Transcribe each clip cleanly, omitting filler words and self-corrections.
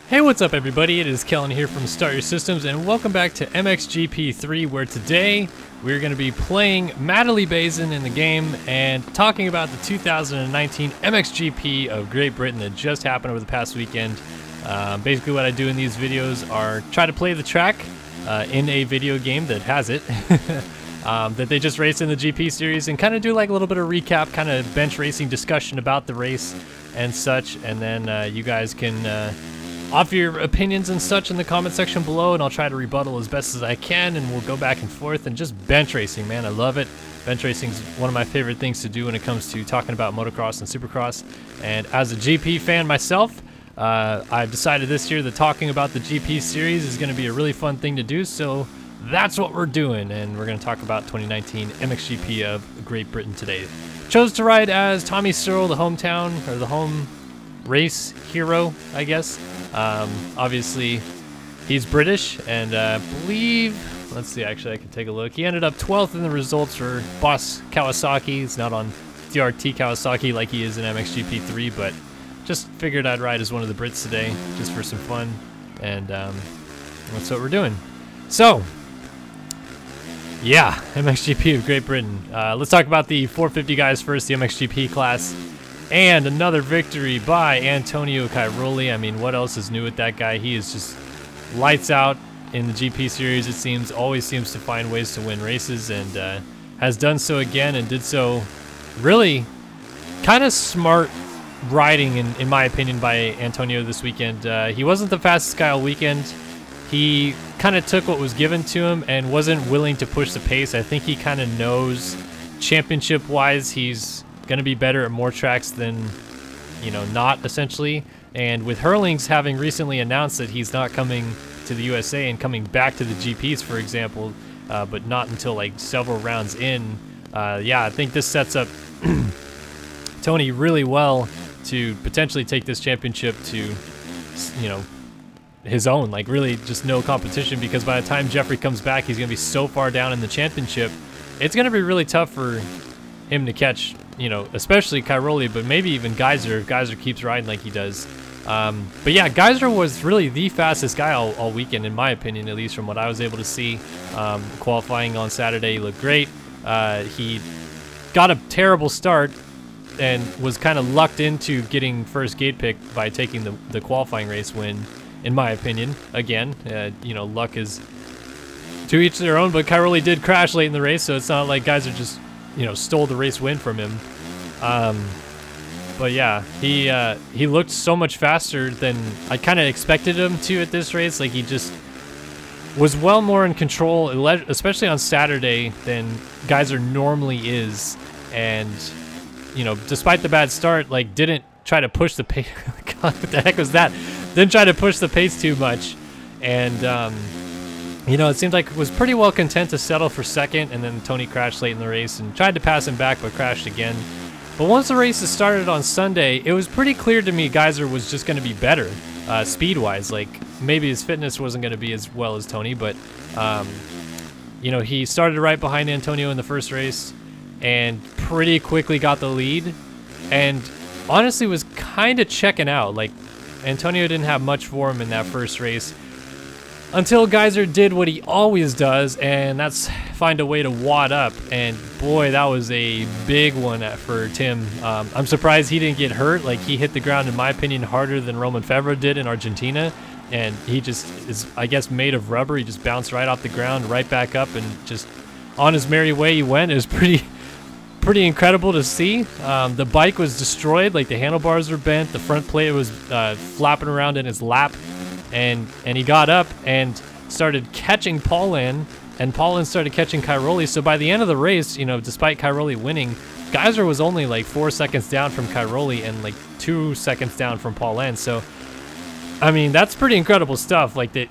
Hey, what's up everybody? It is Kellen here from Start Your Systems and welcome back to MXGP 3, where today we're going to be playing Matterley Basin in the game and talking about the 2019 MXGP of Great Britain that just happened over the past weekend. Basically what I do in these videos are try to play the track in a video game that has it that they just raced in the GP series, and kind of do like a little bit of recap, kind of bench racing discussion about the race and such, and then you guys can offer your opinions and such in the comment section below, and I'll try to rebuttal as best as I can, and we'll go back and forth. And just bench racing, man, I love it. Bench racing is one of my favorite things to do when it comes to talking about motocross and supercross. And as a GP fan myself, I've decided this year that talking about the GP series is going to be a really fun thing to do, so that's what we're doing, and we're going to talk about 2019 MXGP of Great Britain today. Chose to ride as Tommy Searle, the hometown, or the home race hero, I guess. Obviously he's British, and believe, let's see, actually I can take a look. He ended up 12th in the results for Boss Kawasaki. He's not on DRT Kawasaki like he is in MXGP 3, but just figured I'd ride as one of the Brits today just for some fun, and that's what we're doing. So yeah, MXGP of Great Britain. Let's talk about the 450 guys first, the MXGP class. And another victory by Antonio Cairoli. I mean, what else is new with that guy? He is just lights out in the GP series, it seems. Always seems to find ways to win races, and has done so again, and did so really kind of smart riding, in my opinion, by Antonio this weekend. He wasn't the fastest guy all weekend. He kind of took what was given to him and wasn't willing to push the pace. I think he kind of knows championship-wise he's going to be better at more tracks than, you know, not, essentially. And with Hurlings having recently announced that he's not coming to the USA and coming back to the GPs, for example, but not until like several rounds in, yeah, I think this sets up Tony really well to potentially take this championship to, you know, his own, like really just no competition, because by the time Jeffrey comes back, he's going to be so far down in the championship. It's going to be really tough for him to catch, you know, especially Cairoli, but maybe even Geyser if Geyser keeps riding like he does. But yeah, Geyser was really the fastest guy all weekend, in my opinion, at least from what I was able to see. Qualifying on Saturday, he looked great. He got a terrible start and was kind of lucked into getting first gate pick by taking the qualifying race win, in my opinion. Again, you know, luck is to each their own, but Cairoli did crash late in the race, so it's not like Geyser just, you know, stole the race win from him. But yeah, he looked so much faster than I kind of expected him to at this race. Like, he just was well more in control, especially on Saturday, than Geyser normally is. And, you know, despite the bad start, like, didn't try to push the pace. God, what the heck was that? Didn't try to push the pace too much. And, you know, it seemed like it was pretty well content to settle for second, and then Tony crashed late in the race and tried to pass him back, but crashed again. But once the races started on Sunday, it was pretty clear to me Geyser was just going to be better, speed-wise. Like, maybe his fitness wasn't going to be as well as Tony, but, you know, he started right behind Antonio in the first race and pretty quickly got the lead, and honestly was kind of checking out. Like, Antonio didn't have much for him in that first race, until Geyser did what he always does, and that's find a way to wad up. And boy, that was a big one for Tim. I'm surprised he didn't get hurt. Like, he hit the ground, in my opinion, harder than Roman Febvre did in Argentina, and he just is, I guess, made of rubber. He just bounced right off the ground, right back up, and just on his merry way he went. It was pretty incredible to see. The bike was destroyed. Like, the handlebars were bent, the front plate was flapping around in his lap. And he got up and started catching Paulin, and Paulin started catching Cairoli. So by the end of the race, you know, despite Cairoli winning, Geyser was only like 4 seconds down from Cairoli and like 2 seconds down from Paulin. So, I mean, that's pretty incredible stuff. Like, that,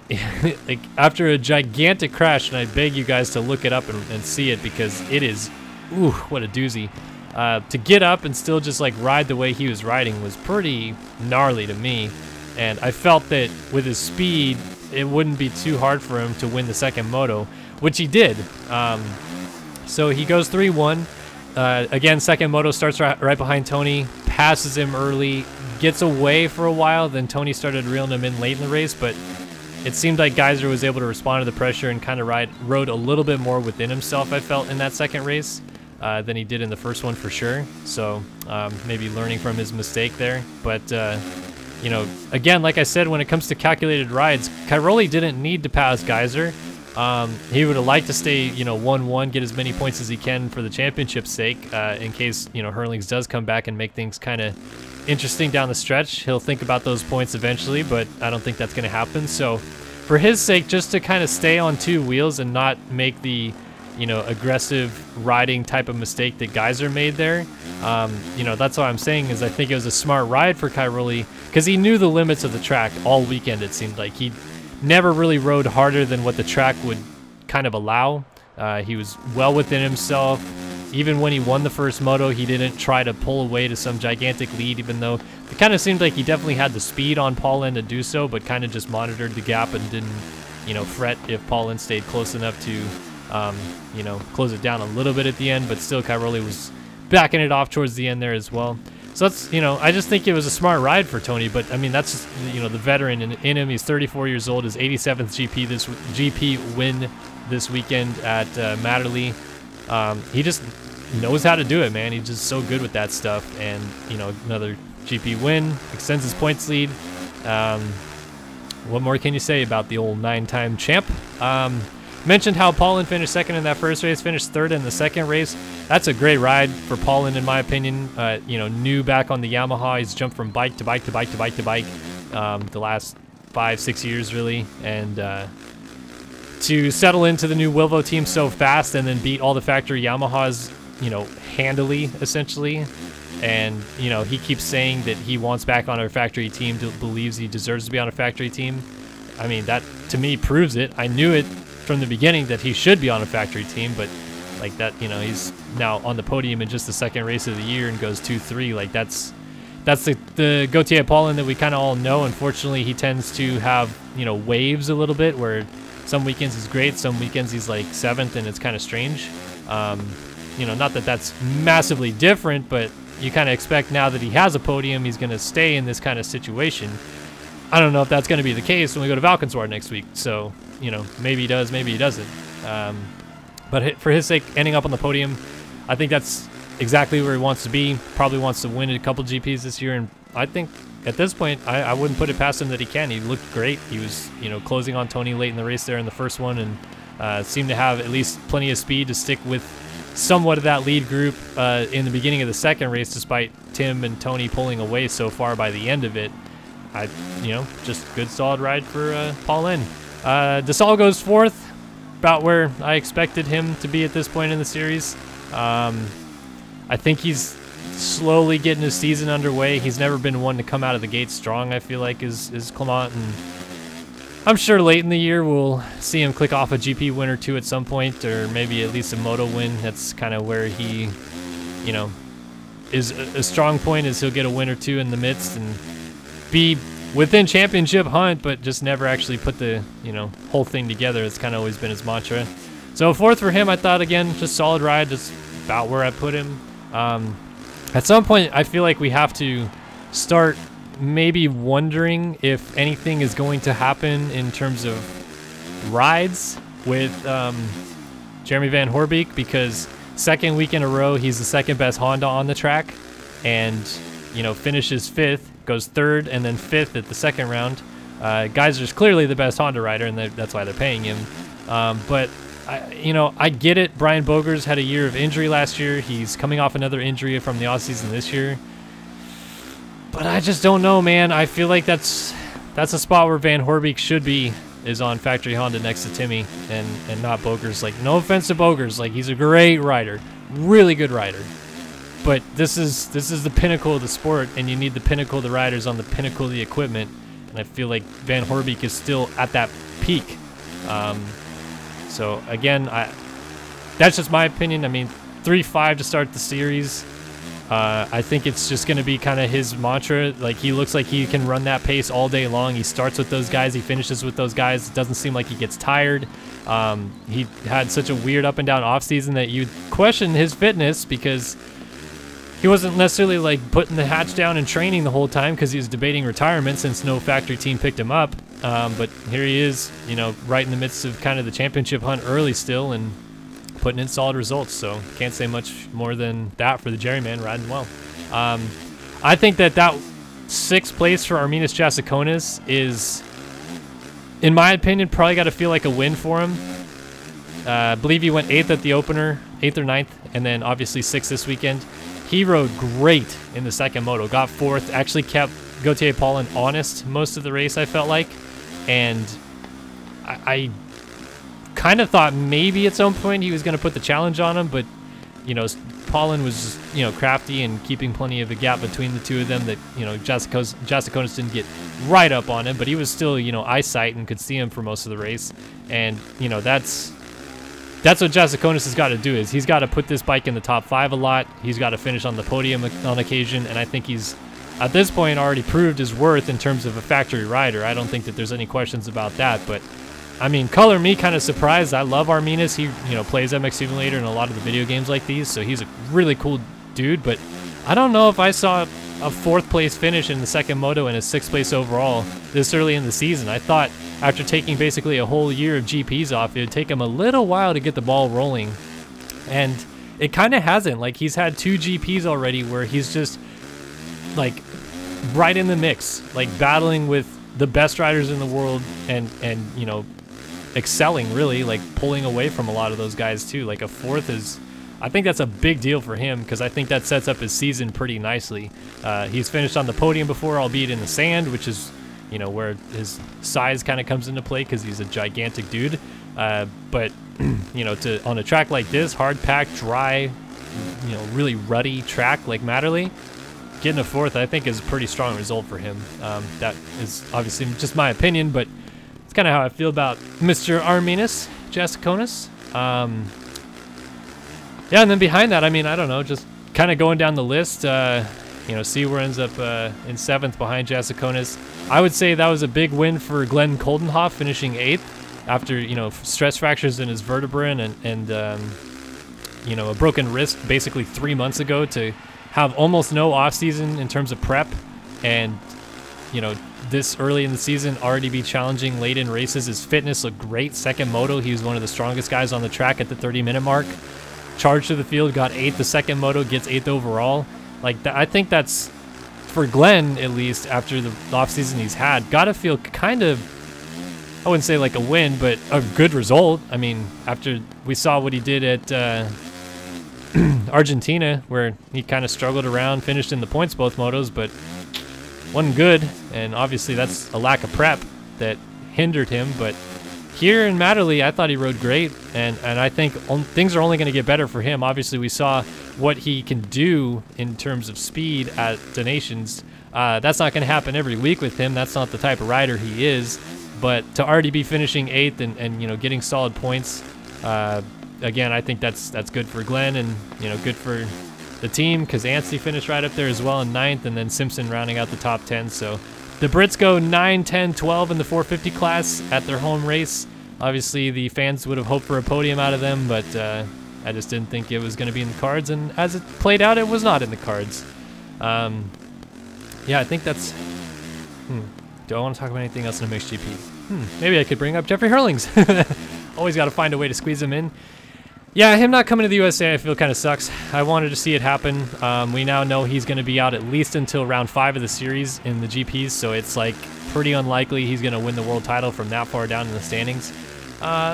like, after a gigantic crash, and I beg you guys to look it up and see it, because it is, ooh, what a doozy. To get up and still just like ride the way he was riding was pretty gnarly to me. And I felt that with his speed, it wouldn't be too hard for him to win the second moto, which he did. So he goes 3-1. Again, second moto starts right behind Tony, passes him early, gets away for a while. Then Tony started reeling him in late in the race, but it seemed like Geyser was able to respond to the pressure and kind of rode a little bit more within himself, I felt, in that second race than he did in the first one for sure. So maybe learning from his mistake there. But, you know, again, like I said, when it comes to calculated rides, Cairoli didn't need to pass Geyser. He would have liked to stay, you know, 1-1, get as many points as he can for the championship's sake, in case, you know, Hurlings does come back and make things kind of interesting down the stretch. He'll think about those points eventually, but I don't think that's going to happen. So for his sake, just to kind of stay on two wheels and not make the, you know, aggressive riding type of mistake that Geyser made there, you know, that's what I'm saying is I think it was a smart ride for Cairoli because he knew the limits of the track all weekend. It seemed like he never really rode harder than what the track would kind of allow. He was well within himself. Even when he won the first moto, he didn't try to pull away to some gigantic lead, even though it kind of seemed like he definitely had the speed on Paulin to do so, but kind of just monitored the gap and didn't, you know, fret if Paulin stayed close enough to, you know, close it down a little bit at the end, but still Cairoli was backing it off towards the end there as well. So that's, you know, I just think it was a smart ride for Tony, but I mean, that's just, you know, the veteran in him. He's 34 years old, his 87th GP win this weekend at Matterley. He just knows how to do it, man. He's just so good with that stuff. And, you know, another GP win, extends his points lead. What more can you say about the old 9-time champ? Mentioned how Paulin finished second in that first race, finished third in the second race. That's a great ride for Paulin, in my opinion. You know, new back on the Yamaha. He's jumped from bike to bike to bike to bike to bike the last 5-6 years, really. And to settle into the new Wilvo team so fast and then beat all the factory Yamahas, you know, handily, essentially. And, you know, he keeps saying that he wants back on our factory team, believes he deserves to be on a factory team. I mean, that, to me, proves it. I knew it from the beginning that he should be on a factory team, but like that, you know, he's now on the podium in just the second race of the year and goes 2-3. Like that's the Gauthier Paulin that we kind of all know. Unfortunately, he tends to have, you know, waves a little bit where some weekends he's great, some weekends he's like 7th, and it's kind of strange. You know, not that that's massively different, but you kind of expect now that he has a podium, he's going to stay in this kind of situation. I don't know if that's going to be the case when we go to Valkenswaard next week. So, you know, maybe he does, maybe he doesn't. But for his sake, ending up on the podium, I think that's exactly where he wants to be. Probably wants to win a couple GPs this year, and I think at this point, I wouldn't put it past him that he can. He looked great. He was, you know, closing on Tony late in the race there in the first one, and seemed to have at least plenty of speed to stick with somewhat of that lead group in the beginning of the second race, despite Tim and Tony pulling away so far by the end of it. You know, just good solid ride for Paulin. Desal goes 4th, about where I expected him to be at this point in the series. I think he's slowly getting his season underway. He's never been one to come out of the gate strong, I feel like, is Clement. And I'm sure late in the year we'll see him click off a GP win or two at some point, or maybe at least a moto win. That's kind of where he, you know, is a strong point, is he'll get a win or two in the midst and be within championship hunt, but just never actually put the, you know, whole thing together. It's kind of always been his mantra. So 4th for him, I thought, again, just solid ride, just about where I put him. At some point, I feel like we have to start maybe wondering if anything is going to happen in terms of rides with Jeremy Van Hoorbeek, because second week in a row, he's the second best Honda on the track, and, you know, finishes 5th, goes 3rd, and then 5th at the second round. Geyser's clearly the best Honda rider, and that's why they're paying him. But you know, I get it. Brian Bogers had a year of injury last year. He's coming off another injury from the off-season this year. But I just don't know, man. I feel like that's a spot where Van Hoorbeek should be, is on factory Honda next to Timmy, and not Bogers. Like, no offense to Bogers, like, he's a great rider, really good rider. But this is the pinnacle of the sport, and you need the pinnacle of the riders on the pinnacle of the equipment. And I feel like Van Hoorbeek is still at that peak. So again, that's just my opinion. I mean, 3-5 to start the series. I think it's just going to be kind of his mantra. Like, he looks like he can run that pace all day long. He starts with those guys, he finishes with those guys. It doesn't seem like he gets tired. He had such a weird up and down off season that you'd question his fitness, because he wasn't necessarily like putting the hatch down and training the whole time because he was debating retirement since no factory team picked him up. But here he is, you know, right in the midst of kind of the championship hunt early still and putting in solid results. So can't say much more than that for the Jerry man, riding well. I think that 6th place for Arminas Jasikonis is, in my opinion, probably got to feel like a win for him. I believe he went 8th at the opener, 8th or 9th, and then obviously 6th this weekend. He rode great in the second moto, got 4th, actually kept Gautier Paulin honest most of the race, I felt like. And I kind of thought maybe at some point he was going to put the challenge on him, but, you know, Paulin was just, you know, crafty and keeping plenty of a gap between the two of them that, you know, Jasikonis didn't get right up on him, but he was still, you know, eyesight and could see him for most of the race. And, you know, that's what Jasikonis has got to do, is he's got to put this bike in the top 5 a lot. He's got to finish on the podium on occasion, and I think he's, at this point, already proved his worth in terms of a factory rider. I don't think that there's any questions about that, but I mean, color me kind of surprised. I love Arminas. He, you know, plays MX Simulator in a lot of the video games like these, so he's a really cool dude, but I don't know if I saw a 4th place finish in the second moto and a 6th place overall this early in the season. I thought after taking basically a whole year of GPs off, it would take him a little while to get the ball rolling, and it kind of hasn't. Like, he's had 2 GPs already where he's just like right in the mix, like battling with the best riders in the world and you know, excelling, really, like pulling away from a lot of those guys too. Like a 4th is, I think that's a big deal for him, because I think that sets up his season pretty nicely. He's finished on the podium before, albeit in the sand, which is, you know, where his size kind of comes into play because he's a gigantic dude. But you know, on a track like this, hard packed, dry, you know, really ruddy track like Matterley, getting a 4th, I think, is a pretty strong result for him. That is obviously just my opinion, but it's kind of how I feel about Mr. Arminas Jasikonis. Yeah, and then behind that, I mean, I don't know, just kind of going down the list, you know, Seawer ends up in 7th behind Jasikonis. I would say that was a big win for Glenn Koldenhoff, finishing 8th after, you know, stress fractures in his vertebra and you know, a broken wrist basically 3 months ago, to have almost no off season in terms of prep, and, you know, this early in the season already be challenging late in races. His fitness looked great. Second moto, he was one of the strongest guys on the track at the 30-minute mark. Charged to the field, got 8th the second moto, gets 8th overall. Like, I think that's, for Glenn at least, after the offseason he's had, gotta feel kind of, I wouldn't say like a win, but a good result. I mean, after we saw what he did at Argentina, where he kind of struggled around, finished in the points both motos, but wasn't good, and obviously that's a lack of prep that hindered him. But here in Matterley, I thought he rode great, and I think things are only going to get better for him. Obviously, we saw what he can do in terms of speed at Donations. That's not going to happen every week with him. That's not the type of rider he is. But to already be finishing 8th and you know, getting solid points, again, I think that's good for Glenn, and, you know, good for the team, because Anstey finished right up there as well in 9th, and then Simpson rounding out the top 10. So the Brits go 9, 10, 12 in the 450 class at their home race. Obviously, the fans would have hoped for a podium out of them, but I just didn't think it was going to be in the cards, and as it played out, it was not in the cards. Yeah, I think that's... Do I want to talk about anything else in MXGP? Maybe I could bring up Jeffrey Hurlings. Always got to find a way to squeeze him in. Yeah, him not coming to the USA, I feel kind of sucks. I wanted to see it happen. We now know he's going to be out at least until round 5 of the series in the GPs, so it's like pretty unlikely he's going to win the world title from that far down in the standings.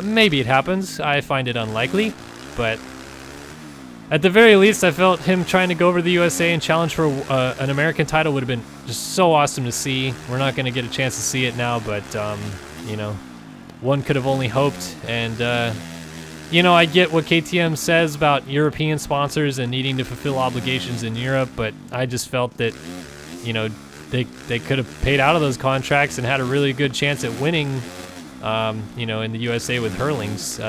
Maybe it happens. I find it unlikely, but at the very least, I felt him trying to go over to the USA and challenge for an American title would have been just so awesome to see. We're not going to get a chance to see it now, but, you know, one could have only hoped. And, you know, I get what KTM says about European sponsors and needing to fulfill obligations in Europe, but I just felt that, you know, they could have paid out of those contracts and had a really good chance at winning, you know, in the USA with Hurlings.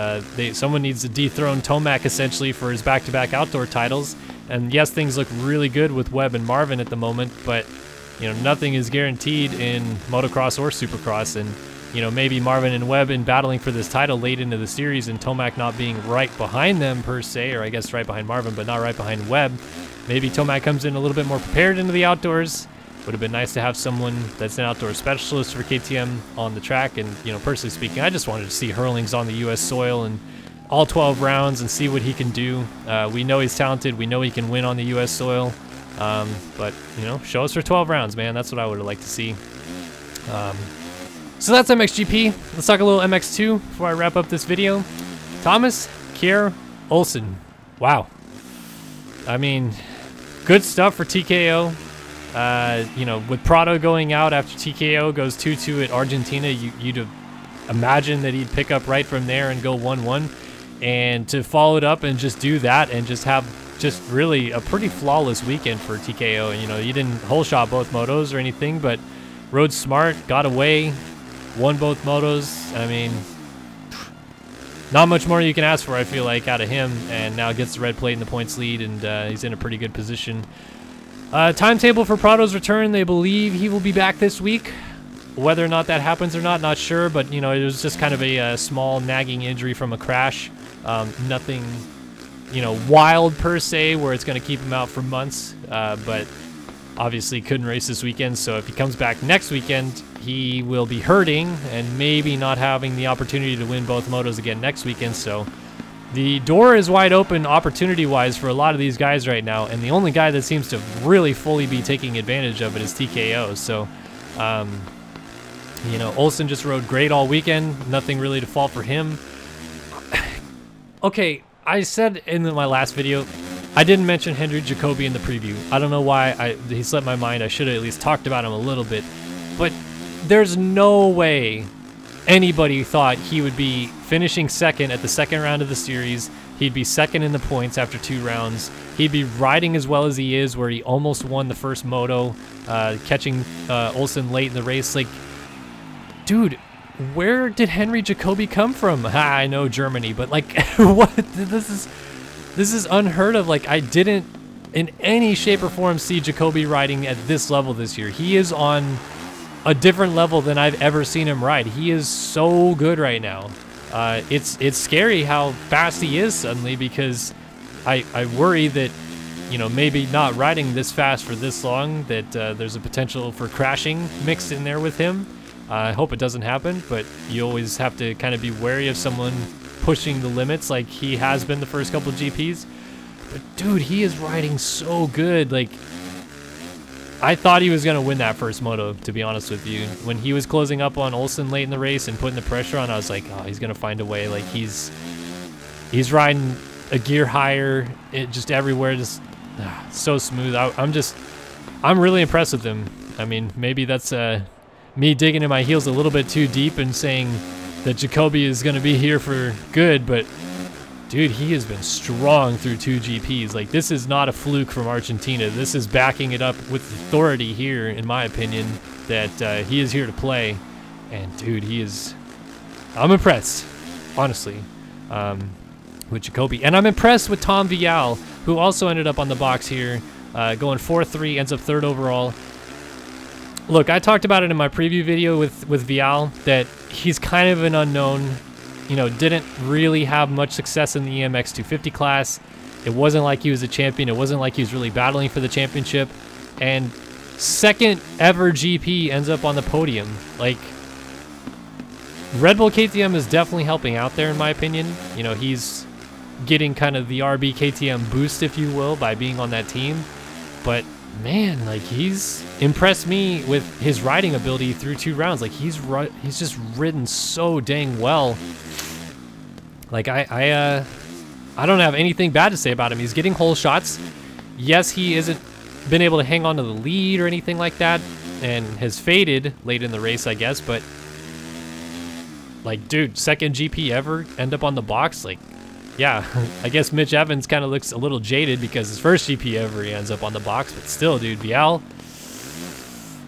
Someone needs to dethrone Tomac essentially for his back-to-back outdoor titles. And yes, things look really good with Webb and Marvin at the moment, but, you know, nothing is guaranteed in motocross or supercross. And, you know, maybe Marvin and Webb in battling for this title late into the series, and Tomac not being right behind them per se, or I guess right behind Marvin, but not right behind Webb. maybe Tomac comes in a little bit more prepared into the outdoors. Would have been nice to have someone that's an outdoor specialist for KTM on the track. And, you know, personally speaking, I just wanted to see Hurlings on the U.S. soil and all 12 rounds and see what he can do. We know he's talented. We know he can win on the U.S. soil. But, you know, show us for 12 rounds, man. That's what I would have liked to see. So that's MXGP. Let's talk a little MX2 before I wrap up this video. Thomas Kjær Olsen. Wow. I mean, good stuff for TKO. You know, with Prado going out after TKO goes 2-2 at Argentina, you'd imagine that he'd pick up right from there and go 1-1. And to follow it up and just do that and just have just really a pretty flawless weekend for TKO. And, you know, you didn't hole shot both motos or anything, but rode smart, got away, won both motos. I mean, not much more you can ask for, I feel like, out of him. And now gets the red plate in the points lead, and he's in a pretty good position. Timetable for Prado's return, they believe he will be back this week. Whether or not that happens or not sure, but, you know, it was just kind of a small nagging injury from a crash. Nothing, you know, wild per se, where it's going to keep him out for months, but obviously couldn't race this weekend, so if he comes back next weekend, he will be hurting and maybe not having the opportunity to win both motos again next weekend. So the door is wide open opportunity-wise for a lot of these guys right now, and the only guy that seems to really fully be taking advantage of it is TKO. So, you know, Olsen just rode great all weekend. Nothing really to fault for him. Okay, I said in my last video, I didn't mention Henry Jacobi in the preview. I don't know why. He slipped my mind. I should have at least talked about him a little bit. But there's no way anybody thought he would be finishing second at the second round of the series. He'd be second in the points after 2 rounds. He'd be riding as well as he is, where he almost won the first moto, catching Olsen late in the race. Like, dude, where did Henry Jacobi come from? I know Germany, but like, what? This is unheard of. Like, I didn't in any shape or form see Jacobi riding at this level this year. He is on a different level than I've ever seen him ride. He is so good right now. It's scary how fast he is suddenly, because I worry that, you know, maybe not riding this fast for this long, that there's a potential for crashing mixed in there with him. I hope it doesn't happen, but you always have to kind of be wary of someone pushing the limits like he has been the first couple of GPs. But dude, he is riding so good. Like, I thought he was going to win that first moto, to be honest with you. When he was closing up on Olsen late in the race and putting the pressure on, I was like, oh, he's going to find a way. Like, he's riding a gear higher, just everywhere, just so smooth. I'm really impressed with him. I mean, maybe that's me digging in my heels a little bit too deep and saying that Jacobi is going to be here for good, but dude, he has been strong through 2 GPs. Like, this is not a fluke from Argentina. This is backing it up with authority here, in my opinion, that he is here to play. And dude, I'm impressed, honestly, with Jacobi. And I'm impressed with Tom Vial, who also ended up on the box here, going 4-3, ends up 3rd overall. Look, I talked about it in my preview video with Vial, that he's kind of an unknown. You know, didn't really have much success in the EMX 250 class. It wasn't like he was a champion. It wasn't like he was really battling for the championship. And 2nd ever GP ends up on the podium. Like, Red Bull KTM is definitely helping out there, in my opinion. You know, he's getting kind of the RB KTM boost, if you will, by being on that team. But man, like, he's impressed me with his riding ability through 2 rounds. Like, he's just ridden so dang well. Like, I don't have anything bad to say about him. He's getting hole shots. Yes, he isn't been able to hang on to the lead or anything like that, and has faded late in the race, I guess. But like, dude, 2nd GP ever, end up on the box. Like, yeah, I guess Mitch Evans kind of looks a little jaded because his first GP ever he ends up on the box, but still, dude, Vial,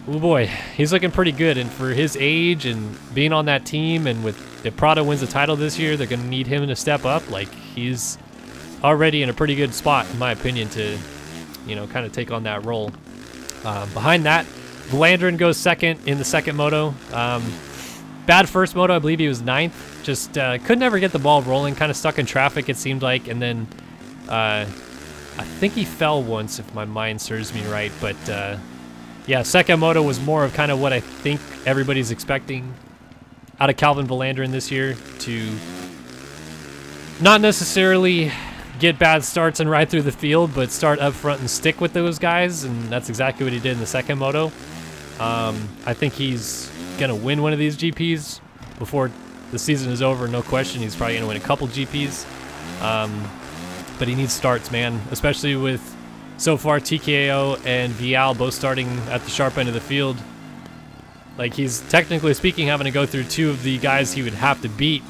oh boy, he's looking pretty good. And for his age and being on that team, and if Prado wins the title this year, they're going to need him to step up. Like, he's already in a pretty good spot, in my opinion, to, you know, kind of take on that role. Behind that, Vlanderen goes 2nd in the 2nd moto. Bad first moto, I believe he was 9th. Just could never get the ball rolling, kind of stuck in traffic, it seemed like. And then I think he fell once, if my mind serves me right. But yeah, second moto was more of kind of what I think everybody's expecting out of Calvin Villandrin this year, to not necessarily get bad starts and ride through the field, but start up front and stick with those guys, and that's exactly what he did in the second moto. I think he's going to win one of these GPs before the season is over, no question. He's probably going to win a couple GPs, but he needs starts, man, especially with so far TKO and Vial both starting at the sharp end of the field. Like, he's technically speaking having to go through two of the guys he would have to beat.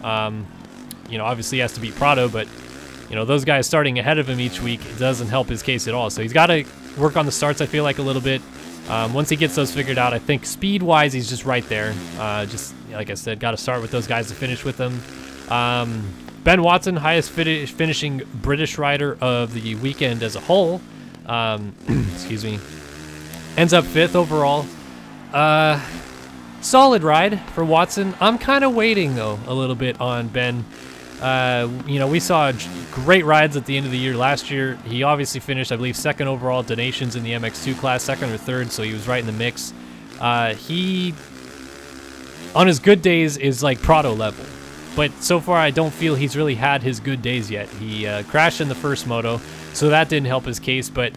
You know, obviously he has to beat Prado, but you know, those guys starting ahead of him each week doesn't help his case at all. So he's got to work on the starts, I feel like, a little bit. Once he gets those figured out, I think speed-wise he's just right there. Just like I said, got to start with those guys to finish with them. Ben Watson, highest finishing British rider of the weekend as a whole. Excuse me. Ends up 5th overall. Solid ride for Watson. I'm kind of waiting, though, a little bit on Ben. You know, we saw great rides at the end of the year last year. He obviously finished, I believe, 2nd overall at Donations in the MX2 class, 2nd or 3rd, so he was right in the mix. He, on his good days, is like Prado level. But so far, I don't feel he's really had his good days yet. He crashed in the first moto, so that didn't help his case. But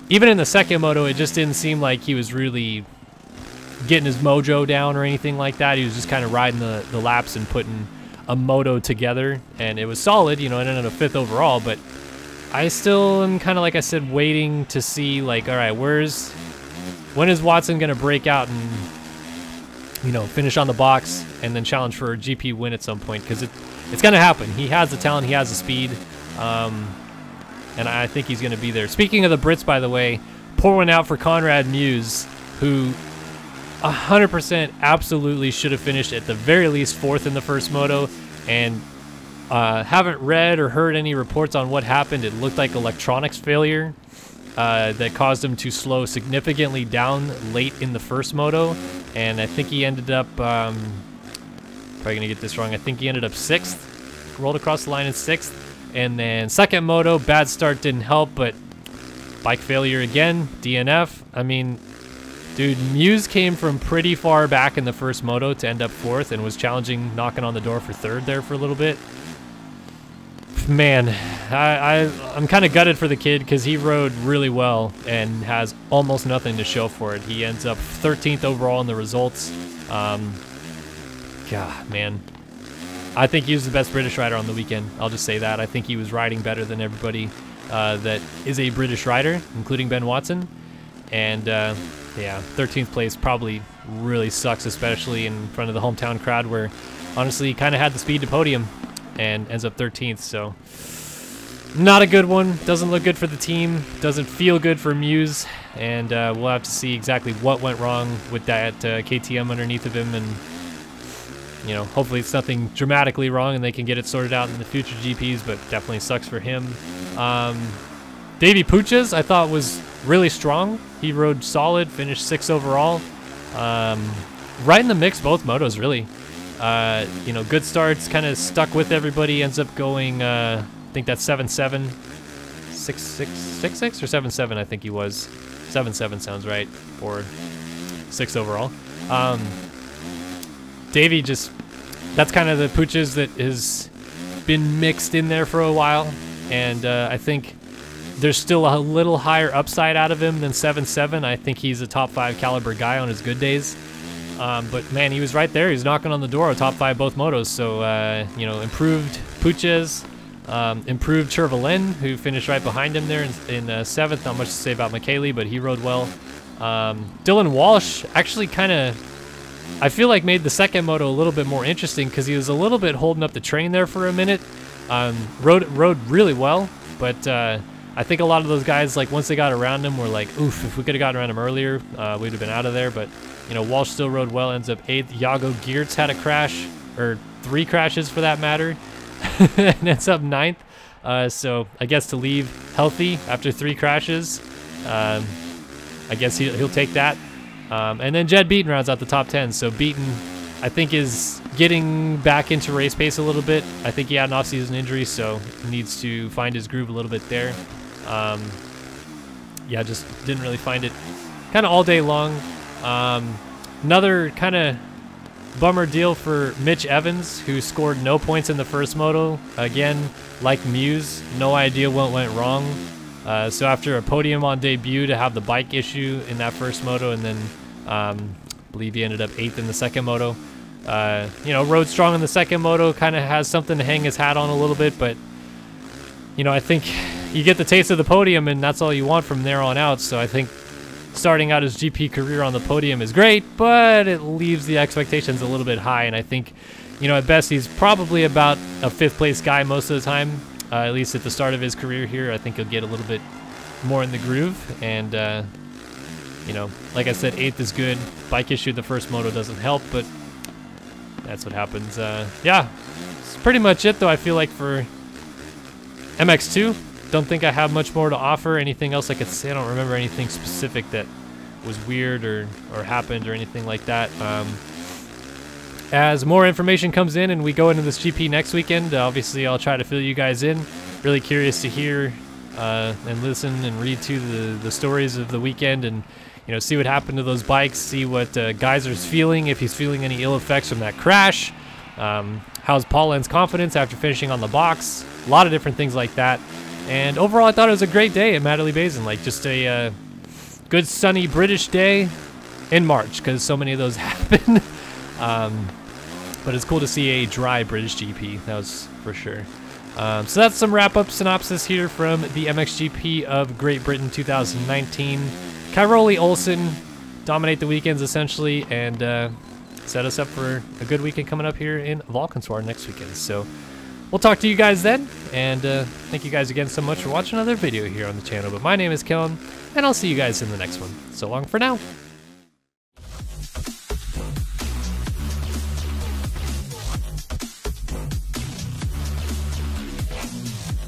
even in the second moto, it just didn't seem like he was really getting his mojo down or anything like that. He was just kind of riding the laps and putting a moto together, and it was solid, you know, it ended up 5th overall, but I still am kind of, like I said, waiting to see, like, all right, when is Watson going to break out and, you know, finish on the box and then challenge for a GP win at some point, because it's going to happen. He has the talent, he has the speed, and I think he's going to be there. Speaking of the Brits, by the way, pour one out for Conrad Muse, who 100% absolutely should have finished at the very least 4th in the first moto, and haven't read or heard any reports on what happened. It looked like electronics failure that caused him to slow significantly down late in the first moto, and I think he ended up, probably gonna get this wrong, I think he ended up 6th, rolled across the line in 6th, and then second moto, bad start didn't help, but bike failure again, DNF. I mean, dude, Muse came from pretty far back in the first moto to end up 4th and was challenging, knocking on the door for 3rd there for a little bit. Man, I'm kind of gutted for the kid because he rode really well and has almost nothing to show for it. He ends up 13th overall in the results. God, man. I think he was the best British rider on the weekend. I'll just say that. I think he was riding better than everybody that is a British rider, including Ben Watson. And yeah, 13th place probably really sucks, especially in front of the hometown crowd, where honestly he kind of had the speed to podium and ends up 13th. So not a good one. Doesn't look good for the team. Doesn't feel good for Muse. And we'll have to see exactly what went wrong with that KTM underneath of him. And, you know, hopefully it's nothing dramatically wrong and they can get it sorted out in the future GPs, but definitely sucks for him. Davey Puches, I thought, was really strong. He rode solid, finished 6th overall. Right in the mix, both motos, really. You know, good starts, kind of stuck with everybody, ends up going, I think that's 7-7, 6-6 or 7-7, I think he was. 7-7 sounds right for 6th overall. Davey just, that's kind of the Puches that has been mixed in there for a while, and I think there's still a little higher upside out of him than 7-7. I think he's a top 5 caliber guy on his good days. But man, he was right there. He was knocking on the door of top 5 both motos. So, you know, improved Puches, improved Chervelin, who finished right behind him there in 7th. Not much to say about McKaylee, but he rode well. Dylan Walsh actually kind of, I feel like, made the second moto a little bit more interesting because he was a little bit holding up the train there for a minute. Rode really well, but I think a lot of those guys, like, once they got around him, were like, oof, if we could have gotten around him earlier, we'd have been out of there. But, you know, Walsh still rode well, ends up 8th. Iago Geertz had a crash, or 3 crashes for that matter, and ends up 9th. So I guess to leave healthy after 3 crashes, I guess he'll take that. And then Jed Beaton rounds out the top 10. So Beaton I think is getting back into race pace a little bit. I think he had an off-season injury, so needs to find his groove a little bit there. Yeah, just didn't really find it kind of all day long. Another kind of bummer deal for Mitch Evans, who scored no points in the first moto. Again, like Muse, no idea what went wrong. So after a podium on debut, to have the bike issue in that first moto, and then I believe he ended up 8th in the second moto. You know, rode strong in the second moto, kind of has something to hang his hat on a little bit, but you know, I think you get the taste of the podium and that's all you want from there on out. So I think starting out his GP career on the podium is great, but it leaves the expectations a little bit high. And I think, you know, at best he's probably about a 5th place guy most of the time, at least at the start of his career here. I think he'll get a little bit more in the groove. And, you know, like I said, 8th is good. Bike issue the first moto doesn't help, but that's what happens. Yeah, it's pretty much it though, I feel like, for MX2. Don't think I have much more to offer. Anything else I could say? I don't remember anything specific that was weird or happened or anything like that. As more information comes in and we go into this GP next weekend, obviously I'll try to fill you guys in. Really curious to hear and listen and read to the stories of the weekend, and you know, see what happened to those bikes, see what Geyser's feeling, if he's feeling any ill effects from that crash. How's Paul Lenn's confidence after finishing on the box? A lot of different things like that. And overall, I thought it was a great day at Matterley Basin. Like, just a good sunny British day in March, because so many of those happen. But it's cool to see a dry British GP, that was for sure. So that's some wrap-up synopsis here from the MXGP of Great Britain 2019. Cairoli Olsen dominate the weekends essentially, and set us up for a good weekend coming up here in Valkenswaard next weekend. So we'll talk to you guys then, and thank you guys again so much for watching another video here on the channel. But my name is Kellen, and I'll see you guys in the next one. So long for now.